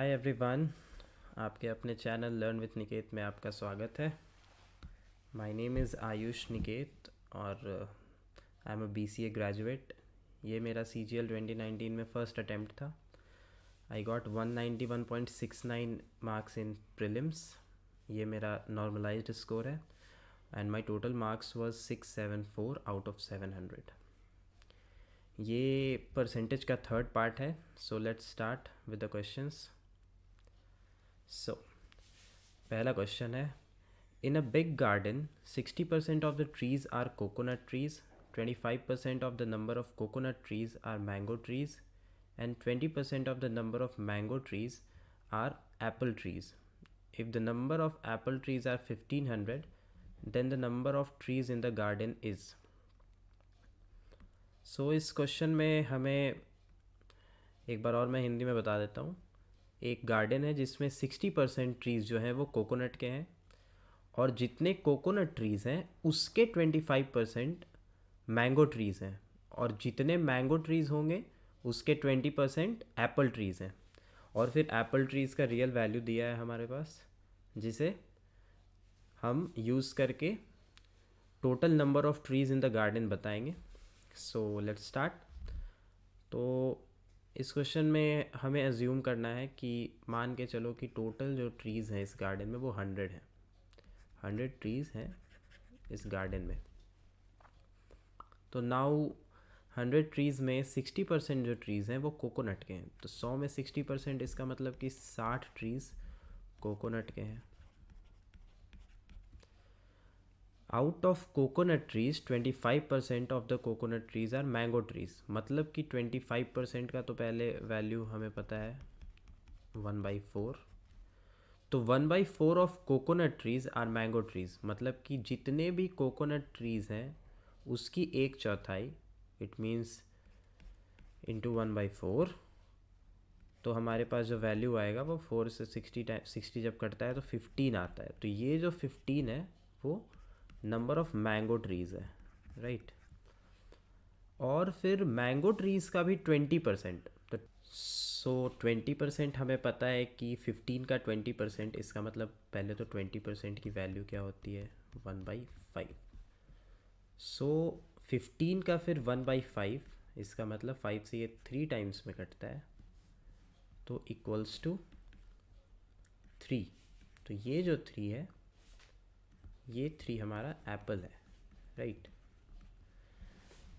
Hi everyone, आपके अपने channel learn with Niket में आपका स्वागत है। My name is Ayush Niket और I am a BCA graduate. ये मेरा CGL 2019 में फ़र्स्ट अटैम्प्ट था। I got 191.69 marks in prelims. ये मेरा नॉर्मलाइज्ड स्कोर है and my total marks was 674 out of 700। ये परसेंटेज का थर्ड पार्ट है। So let's start with the questions. So पहला क्वेश्चन है, in a big garden 60% of the trees are coconut trees, 25% of the number of coconut trees are mango trees and 20% of the number of mango trees are apple trees. If the number of apple trees are 1500, then the number of trees in the garden is. So इस question में हमें एक बार और मैं हिंदी में बता देता हूँ। एक गार्डन है जिसमें 60% ट्रीज़ जो हैं वो कोकोनट के हैं और जितने कोकोनट ट्रीज़ हैं उसके 25% मैंगो ट्रीज़ हैं और जितने मैंगो ट्रीज़ होंगे उसके 20% एप्पल ट्रीज़ हैं। और फिर एप्पल ट्रीज़ का रियल वैल्यू दिया है हमारे पास, जिसे हम यूज़ करके total number of trees in the garden बताएंगे। So let's start. तो इस क्वेश्चन में हमें अज्यूम करना है कि मान के चलो कि टोटल जो ट्रीज़ हैं इस गार्डन में वो 100 हैं। 100 ट्रीज़ हैं इस गार्डन में। तो नाउ 100 ट्रीज़ में 60% जो ट्रीज़ हैं वो कोकोनट के हैं। तो 100 में 60% इसका मतलब कि 60 ट्रीज़ कोकोनट के हैं। Out of coconut trees 25% of the coconut trees are mango trees. मतलब कि 25% का तो पहले वैल्यू हमें पता है 1/4। तो 1/4 of coconut trees are mango trees, मतलब कि जितने भी कोकोनट ट्रीज़ हैं उसकी 1/4, इट मीन्स इंटू 1/4। तो हमारे पास जो वैल्यू आएगा वो 4 से 60 जब कटता है तो 15 आता है। तो ये जो 15 है वो नंबर ऑफ मैंगो ट्रीज़ है, राइट। और फिर मैंगो ट्रीज़ का भी 20%। तो 20% हमें पता है कि 15 का 20%, इसका मतलब पहले तो 20% की वैल्यू क्या होती है 1/5। 15 का फिर 1/5, इसका मतलब 5 से ये 3 टाइम्स में कटता है तो इक्वल्स टू 3। तो ये जो 3 है ये 3 हमारा एप्पल है, राइट।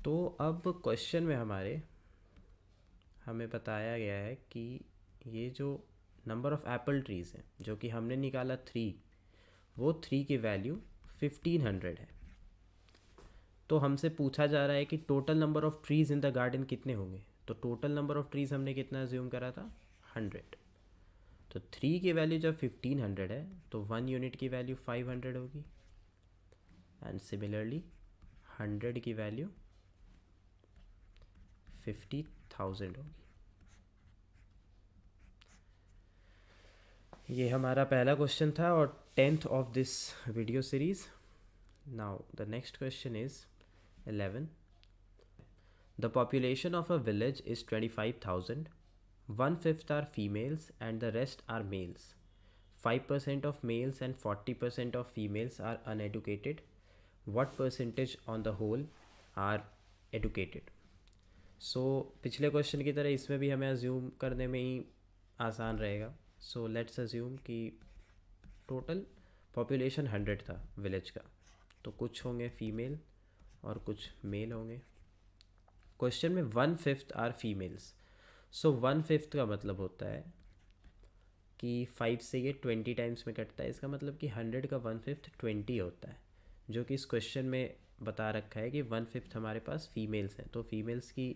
तो अब क्वेश्चन में हमें बताया गया है कि ये जो नंबर ऑफ़ एप्पल ट्रीज़ हैं जो कि हमने निकाला 3, वो 3 की वैल्यू 1500 है। तो हमसे पूछा जा रहा है कि total number of trees in the garden कितने होंगे। तो टोटल नंबर ऑफ़ ट्रीज़ हमने कितना अज्यूम करा था 100। तो 3 की वैल्यू जब 1500 है तो 1 यूनिट की वैल्यू 500 होगी एंड सिमिलरली 100 की वैल्यू 50,000 होगी। ये हमारा पहला क्वेश्चन था और 10th of this video series. Now the next question is 11. The population of a village is 25,000. 1/5 are females and the rest are males. 5% of males and 40% of females are uneducated. What percentage on the whole are educated? सो पिछले question की तरह इसमें भी हमें assume करने में ही आसान रहेगा। सो लेट्स अज्यूम कि टोटल पॉपुलेशन 100 था विलेज का, तो कुछ होंगे फीमेल और कुछ मेल होंगे। क्वेश्चन में 1/5 आर फीमेल्स। सो 1/5 का मतलब होता है कि 5 से ये 20 टाइम्स में कटता है। इसका मतलब कि 100 का 1/5 20 होता है, जो कि इस क्वेश्चन में बता रखा है कि 1/5 हमारे पास फीमेल्स हैं। तो फीमेल्स की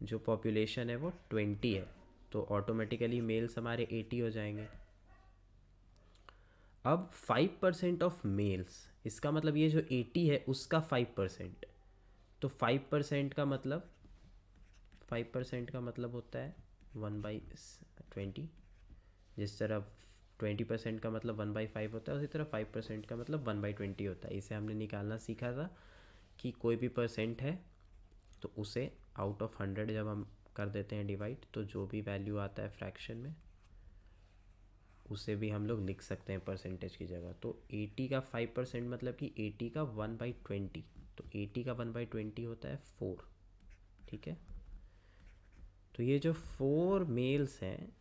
जो पॉपुलेशन है वो 20 है, तो ऑटोमेटिकली मेल्स हमारे 80 हो जाएंगे। अब 5% ऑफ मेल्स, इसका मतलब ये जो 80 है उसका 5%। तो 5% का मतलब 5% का मतलब होता है 1/20। जिस तरह 20% का मतलब 1/5 होता है, उसी तरह 5% का मतलब 1/20 होता है। इसे हमने निकालना सीखा था कि कोई भी परसेंट है तो उसे आउट ऑफ 100 जब हम कर देते हैं डिवाइड, तो जो भी वैल्यू आता है फ्रैक्शन में उसे भी हम लोग लिख सकते हैं परसेंटेज की जगह। तो 80 का 5% मतलब कि 80 का 1/20, तो 80 का 1/20 होता है 4। ठीक है, तो ये जो 4 मेल्स हैं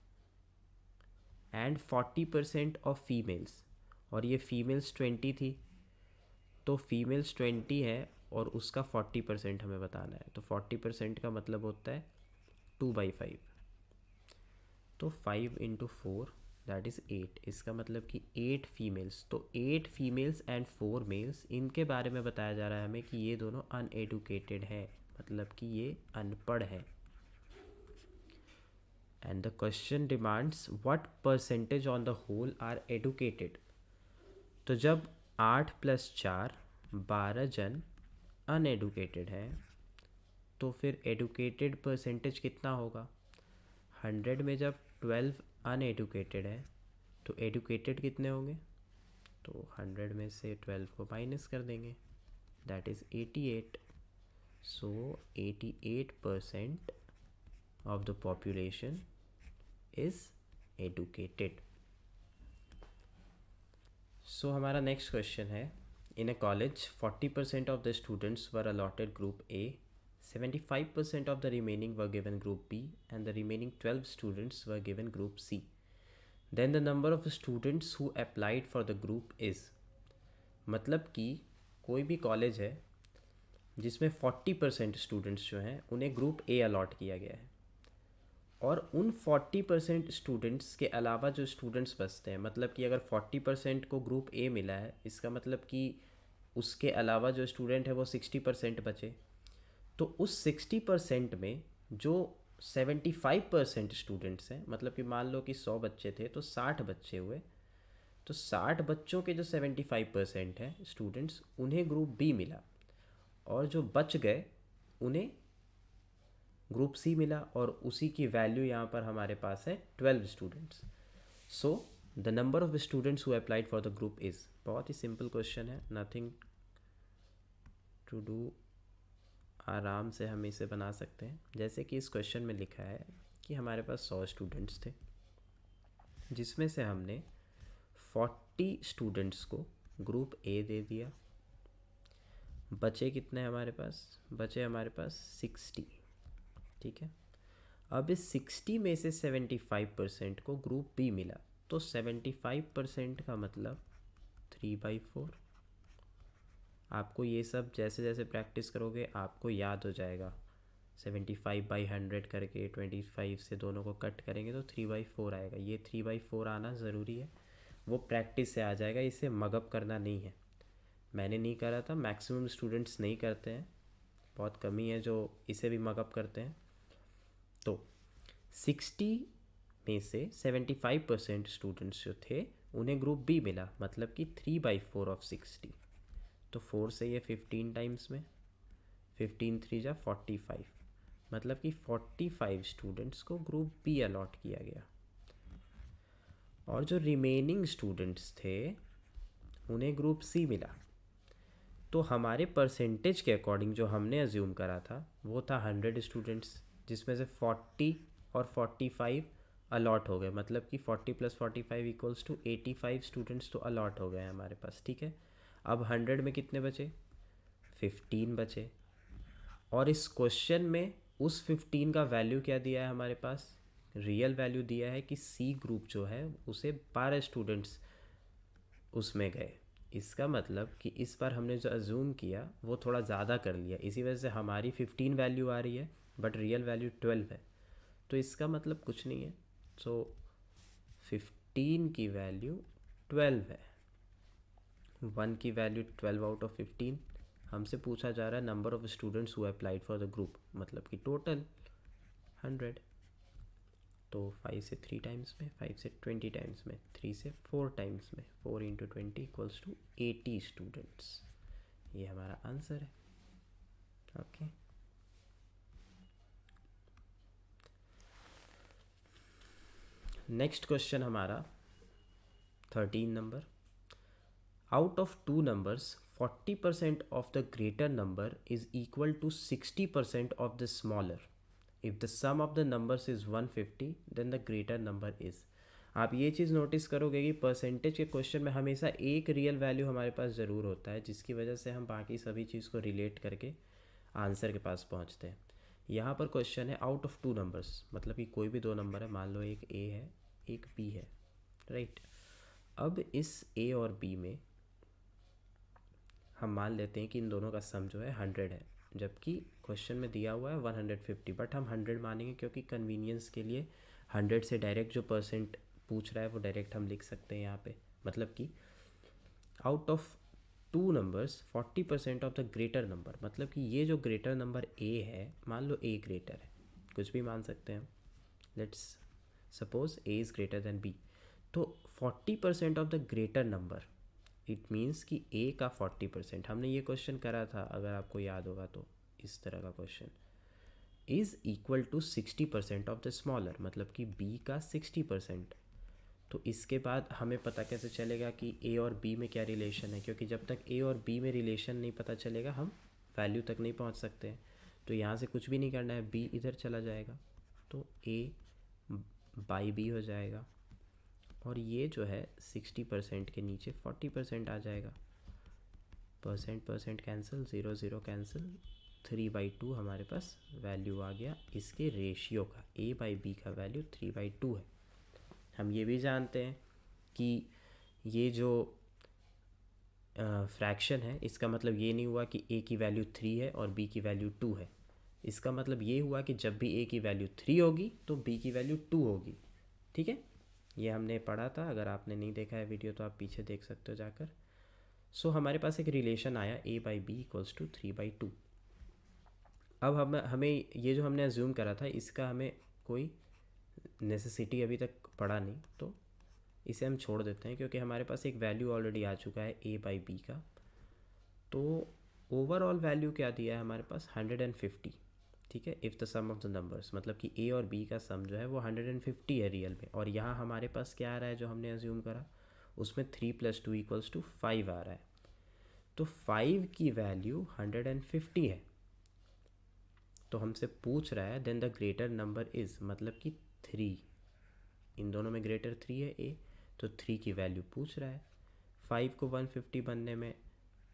एंड 40% ऑफ फीमेल्स, और ये फीमेल्स 20 थी, तो फीमेल्स 20 है और उसका 40% हमें बताना है। तो 40% का मतलब होता है 2/5, तो 5 × 4 दैट इज़ 8। इसका मतलब कि 8 फीमेल्स, तो 8 फीमेल्स एंड 4 मेल्स, इनके बारे में बताया जा रहा है हमें कि ये दोनों अनएडुकेटेड है, मतलब कि ये अनपढ़ है। And the question demands what percentage on the whole are educated. तो जब 8 + 4 12 जन अनएडुकेटेड है, तो फिर एडुकेटेड परसेंटेज कितना होगा? 100 में जब 12 अनएडुकेटेड है तो एडुकेटेड कितने होंगे? तो 100 में से 12 को माइनस कर देंगे, that is 88। So 88% of the population is educated. So हमारा नेक्स्ट क्वेश्चन है, in a college 40% of the students were allotted group A, 75% of the remaining were given group B, and the remaining 12 students were given group C. Then the number of students who applied for the group is। मतलब कि कोई भी college है जिसमें 40% students जो हैं उन्हें group A allot किया गया है, और उन 40% स्टूडेंट्स के अलावा जो स्टूडेंट्स बचते हैं, मतलब कि अगर 40% को ग्रुप ए मिला है, इसका मतलब कि उसके अलावा जो स्टूडेंट है वो 60% बचे। तो उस 60% में जो 75% स्टूडेंट्स हैं, मतलब कि मान लो कि 100 बच्चे थे तो 60 बच्चे हुए, तो 60 बच्चों के जो 75% हैं स्टूडेंट्स, उन्हें ग्रुप बी मिला, और जो बच गए उन्हें ग्रुप सी मिला, और उसी की वैल्यू यहाँ पर हमारे पास है 12 students. So the number of students who applied for the group is. बहुत ही सिंपल क्वेश्चन है, नथिंग टू डू, आराम से हम इसे बना सकते हैं। जैसे कि इस क्वेश्चन में लिखा है कि हमारे पास 100 स्टूडेंट्स थे, जिसमें से हमने 40 स्टूडेंट्स को ग्रुप ए दे दिया। बचे कितने हमारे पास? बचे हमारे पास 60। ठीक है, अब इस 60 में से 75% को ग्रुप बी मिला, तो 75% का मतलब 3/4। आपको ये सब जैसे जैसे प्रैक्टिस करोगे आपको याद हो जाएगा। 75/100 करके 25 से दोनों को कट करेंगे तो 3/4 आएगा। ये 3/4 आना ज़रूरी है, वो प्रैक्टिस से आ जाएगा, इसे मगअप करना नहीं है। मैंने नहीं करा था, मैक्सिमम स्टूडेंट्स नहीं करते हैं, बहुत कमी है जो इसे भी मगअप करते हैं। तो 60 में से 75% स्टूडेंट्स जो थे उन्हें ग्रुप बी मिला, मतलब कि 3/4 ऑफ 60। तो 4 से ये 15 टाइम्स में, 15 3 जा 45, मतलब कि 45 स्टूडेंट्स को ग्रुप बी अलॉट किया गया, और जो रिमेनिंग स्टूडेंट्स थे उन्हें ग्रुप सी मिला। तो हमारे परसेंटेज के अकॉर्डिंग जो हमने अज्यूम करा था वो था 100 स्टूडेंट्स, जिसमें से 40 और 45 अलॉट हो गए, मतलब कि 40 + 45 = 85 स्टूडेंट्स तो अलॉट हो गए हैं हमारे पास। ठीक है, अब 100 में कितने बचे? 15 बचे, और इस क्वेश्चन में उस 15 का वैल्यू क्या दिया है हमारे पास? रियल वैल्यू दिया है कि सी ग्रुप जो है उसे 12 स्टूडेंट्स उसमें गए। इसका मतलब कि इस बार हमने जो अज्यूम किया वो थोड़ा ज़्यादा कर लिया, इसी वजह से हमारी 15 वैल्यू आ रही है बट रियल वैल्यू 12 है। तो इसका मतलब कुछ नहीं है, सो 15 की वैल्यू 12 है, 1 की वैल्यू 12 आउट ऑफ 15। हमसे पूछा जा रहा है number of students who applied for the group, मतलब कि टोटल 100। तो 5 से 3 टाइम्स में, 5 से 20 टाइम्स में, 3 से 4 टाइम्स में, 4 × 20 = 80 स्टूडेंट्स। ये हमारा आंसर है। ओके, नेक्स्ट क्वेश्चन हमारा 13 number. Out of 2 numbers 40% of the greater number is equal to 60% of the smaller. If the sum of the numbers is 150 then the greater number is। आप ये चीज़ notice करोगे कि percentage के question में हमेशा एक real value हमारे पास ज़रूर होता है, जिसकी वजह से हम बाकी सभी चीज़ को रिलेट करके आंसर के पास पहुंचते हैं। यहाँ पर क्वेश्चन है आउट ऑफ 2 नंबर्स, मतलब कि कोई भी 2 नंबर है, मान लो एक ए है एक बी है, राइट। अब इस ए और बी में हम मान लेते हैं कि इन दोनों का सम जो है 100 है, जबकि क्वेश्चन में दिया हुआ है 150, बट हम 100 मानेंगे क्योंकि कन्वीनियंस के लिए 100 से डायरेक्ट जो परसेंट पूछ रहा है वो डायरेक्ट हम लिख सकते हैं यहाँ पे। मतलब कि out of 2 numbers 40% of the greater number, मतलब कि ये जो ग्रेटर नंबर ए है, मान लो ए ग्रेटर है, कुछ भी मान सकते हैं हम, let's suppose A is greater than B, तो 40% of the greater number, it means कि ए का 40%, हमने ये क्वेश्चन करा था अगर आपको याद होगा तो, इस तरह का question, is equal to 60% of the smaller, मतलब कि बी का 60%। तो इसके बाद हमें पता कैसे चलेगा कि ए और बी में क्या रिलेशन है, क्योंकि जब तक ए और बी में रिलेशन नहीं पता चलेगा हम वैल्यू तक नहीं पहुंच सकते हैं। तो यहाँ से कुछ भी नहीं करना है, बी इधर चला जाएगा तो ए बाई बी हो जाएगा, और ये जो है 60% के नीचे 40% आ जाएगा, परसेंट परसेंट कैंसिल, 0 0 कैंसिल, 3/2 हमारे पास वैल्यू आ गया इसके रेशियो का, ए बाई बी का वैल्यू 3/2 है। हम ये भी जानते हैं कि ये जो फ्रैक्शन है, इसका मतलब ये नहीं हुआ कि ए की वैल्यू 3 है और बी की वैल्यू 2 है, इसका मतलब ये हुआ कि जब भी ए की वैल्यू 3 होगी तो बी की वैल्यू 2 होगी। ठीक है, ये हमने पढ़ा था, अगर आपने नहीं देखा है वीडियो तो आप पीछे देख सकते हो जाकर। सो हमारे पास एक रिलेशन आया ए बाई बी इक्वल्स टू 3/2। अब हमें ये जो हमने अज्यूम करा था इसका हमें कोई नेसेसिटी अभी तक पड़ा नहीं, तो इसे हम छोड़ देते हैं क्योंकि हमारे पास एक वैल्यू ऑलरेडी आ चुका है ए बाई बी का। तो ओवरऑल वैल्यू क्या दिया है हमारे पास, 150। ठीक है, if the sum of the numbers, मतलब कि ए और बी का सम जो है वो 150 है रियल में, और यहाँ हमारे पास क्या आ रहा है जो हमने अज्यूम करा, उसमें 3 + 2 = 5 आ रहा है। तो 5 की वैल्यू 150 है, तो हमसे पूछ रहा है then the greater number is, मतलब कि 3, इन दोनों में ग्रेटर 3 है ए, तो 3 की वैल्यू पूछ रहा है। 5 को 150 बनने में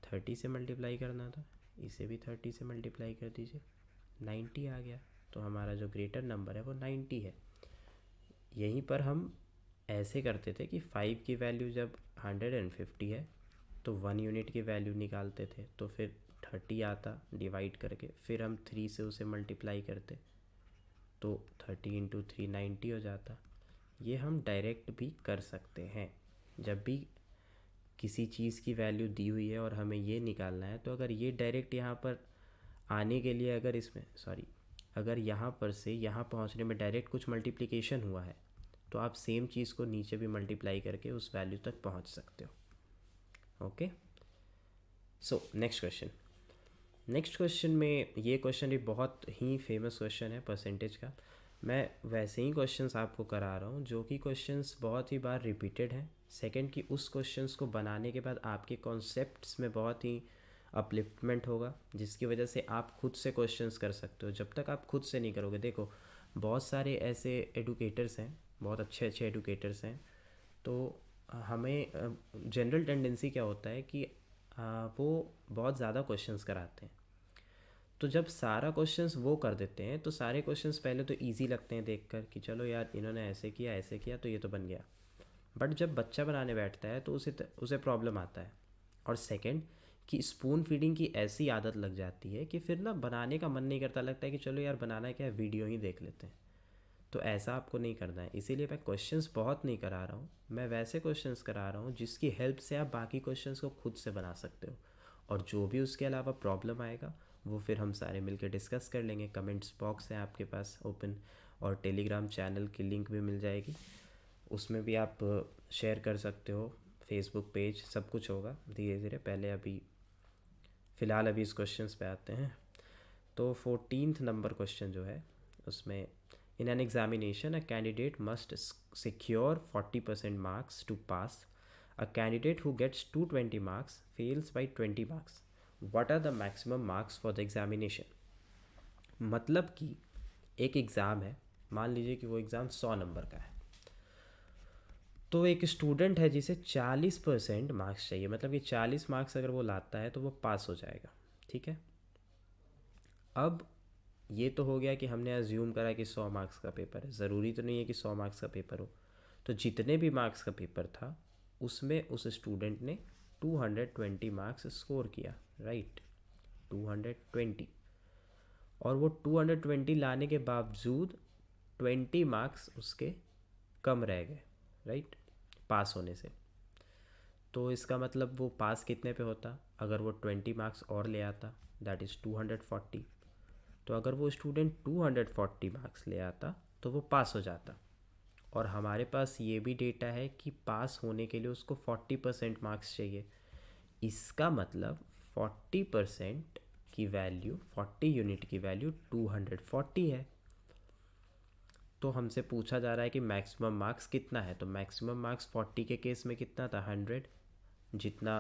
30 से मल्टीप्लाई करना था, इसे भी 30 से मल्टीप्लाई कर दीजिए, 90 आ गया। तो हमारा जो ग्रेटर नंबर है वो 90 है। यहीं पर हम ऐसे करते थे कि 5 की वैल्यू जब 150 है तो 1 यूनिट की वैल्यू निकालते थे, तो फिर 30 आता डिवाइड करके, फिर हम 3 से उसे मल्टीप्लाई करते तो 30 × 3 90 हो जाता। ये हम डायरेक्ट भी कर सकते हैं, जब भी किसी चीज़ की वैल्यू दी हुई है और हमें ये निकालना है, तो अगर ये डायरेक्ट यहाँ पर आने के लिए, अगर इसमें अगर यहाँ पर से यहाँ पहुँचने में डायरेक्ट कुछ मल्टीप्लिकेशन हुआ है, तो आप सेम चीज़ को नीचे भी मल्टीप्लाई करके उस वैल्यू तक पहुँच सकते हो। ओके, सो नेक्स्ट क्वेश्चन में, ये क्वेश्चन भी बहुत ही फेमस क्वेश्चन है परसेंटेज का। मैं वैसे ही क्वेश्चंस आपको करा रहा हूँ जो कि क्वेश्चंस बहुत ही बार रिपीटेड हैं। सेकंड कि उस क्वेश्चंस को बनाने के बाद आपके कॉन्सेप्ट्स में बहुत ही अपलिफ्टमेंट होगा, जिसकी वजह से आप खुद से क्वेश्चंस कर सकते हो। जब तक आप खुद से नहीं करोगे, देखो बहुत सारे ऐसे एडुकेटर्स हैं, बहुत अच्छे अच्छे एडुकेटर्स हैं, तो हमें जनरल टेंडेंसी क्या होता है कि वो बहुत ज़्यादा क्वेश्चंस कराते हैं। तो जब सारा क्वेश्चंस वो कर देते हैं तो सारे क्वेश्चंस पहले तो इजी लगते हैं देखकर कि चलो यार इन्होंने ऐसे किया तो ये तो बन गया, बट जब बच्चा बनाने बैठता है तो उसे प्रॉब्लम आता है। और सेकंड कि स्पून फीडिंग की ऐसी आदत लग जाती है कि फिर ना बनाने का मन नहीं करता, लगता है कि चलो यार बनाना क्या है, वीडियो ही देख लेते हैं। तो ऐसा आपको नहीं करना है, इसीलिए मैं क्वेश्चंस बहुत नहीं करा रहा हूँ, मैं वैसे क्वेश्चंस करा रहा हूँ जिसकी हेल्प से आप बाकी क्वेश्चंस को खुद से बना सकते हो। और जो भी उसके अलावा प्रॉब्लम आएगा वो फिर हम सारे मिलकर डिस्कस कर लेंगे। कमेंट्स बॉक्स है आपके पास ओपन, और टेलीग्राम चैनल की लिंक भी मिल जाएगी, उसमें भी आप शेयर कर सकते हो, फेसबुक पेज, सब कुछ होगा धीरे धीरे। पहले अभी फ़िलहाल अभी इस क्वेश्चंस पे आते हैं। तो 14th नंबर क्वेश्चन जो है उसमें, in an examination a candidate must secure 40% marks to pass, a candidate who gets 220 marks fails by 20 marks, what are the maximum marks for the examination. मतलब कि एक एग्ज़ाम है, मान लीजिए कि वो एग्ज़ाम 100 नंबर का है, तो एक स्टूडेंट है जिसे 40% मार्क्स चाहिए, मतलब कि 40 मार्क्स अगर वो लाता है तो वो पास हो जाएगा, ठीक है। अब ये तो हो गया कि हमने अज्यूम करा कि 100 मार्क्स का पेपर है, ज़रूरी तो नहीं है कि 100 मार्क्स का पेपर हो। तो जितने भी मार्क्स का पेपर था उसमें उस स्टूडेंट ने 220 मार्क्स स्कोर किया, राइट, 220। और वो 220 लाने के बावजूद 20 मार्क्स उसके कम रह गए, राइट, पास होने से। तो इसका मतलब वो पास कितने पे होता, अगर वो 20 मार्क्स और ले आता, दैट इज़ 240। तो अगर वो स्टूडेंट 240 मार्क्स ले आता तो वो पास हो जाता। और हमारे पास ये भी डेटा है कि पास होने के लिए उसको 40% मार्क्स चाहिए। इसका मतलब 40% की वैल्यू, 40 यूनिट की वैल्यू 240 है। तो हमसे पूछा जा रहा है कि मैक्सिमम मार्क्स कितना है, तो मैक्सिमम मार्क्स 40 के केस में कितना था, 100। जितना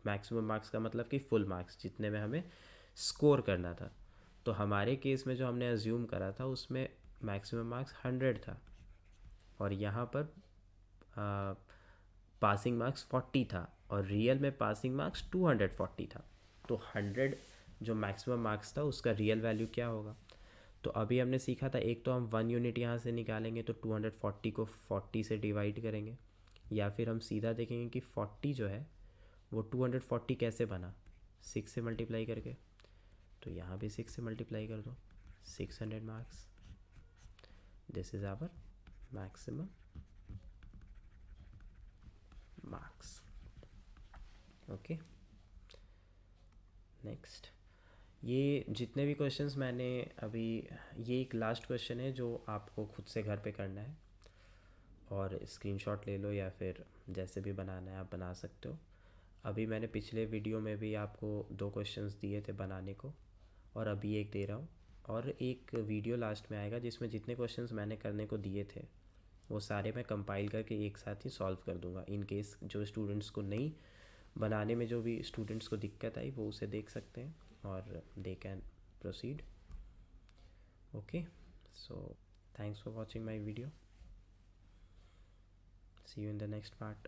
मैक्सिमम मार्क्स का मतलब कि फुल मार्क्स जितने में हमें स्कोर करना था। तो हमारे केस में जो हमने अज्यूम करा था उसमें मैक्सिमम मार्क्स 100 था, और यहाँ पर पासिंग मार्क्स 40 था, और रियल में पासिंग मार्क्स 240 था। तो 100 जो मैक्सिमम मार्क्स था उसका रियल वैल्यू क्या होगा। तो अभी हमने सीखा था, एक तो हम 1 यूनिट यहाँ से निकालेंगे तो 240 को 40 से डिवाइड करेंगे, या फिर हम सीधा देखेंगे कि 40 जो है वो 240 कैसे बना, 6 से मल्टीप्लाई करके। तो यहाँ भी 6 से मल्टीप्लाई कर दो, 600 marks. This is our maximum marks. Okay, next. ये जितने भी क्वेश्चंस मैंने अभी, ये एक लास्ट क्वेश्चन है जो आपको खुद से घर पे करना है, और स्क्रीनशॉट ले लो या फिर जैसे भी बनाना है आप बना सकते हो। अभी मैंने पिछले वीडियो में भी आपको 2 क्वेश्चंस दिए थे बनाने को, और अभी एक दे रहा हूँ। और एक वीडियो लास्ट में आएगा जिसमें जितने क्वेश्चंस मैंने करने को दिए थे वो सारे मैं कंपाइल करके एक साथ ही सॉल्व कर दूंगा। इन केस जो स्टूडेंट्स को नहीं बनाने में, जो भी स्टूडेंट्स को दिक्कत आई वो उसे देख सकते हैं और they can proceed. Okay, so thanks for watching my video, see you in the next part.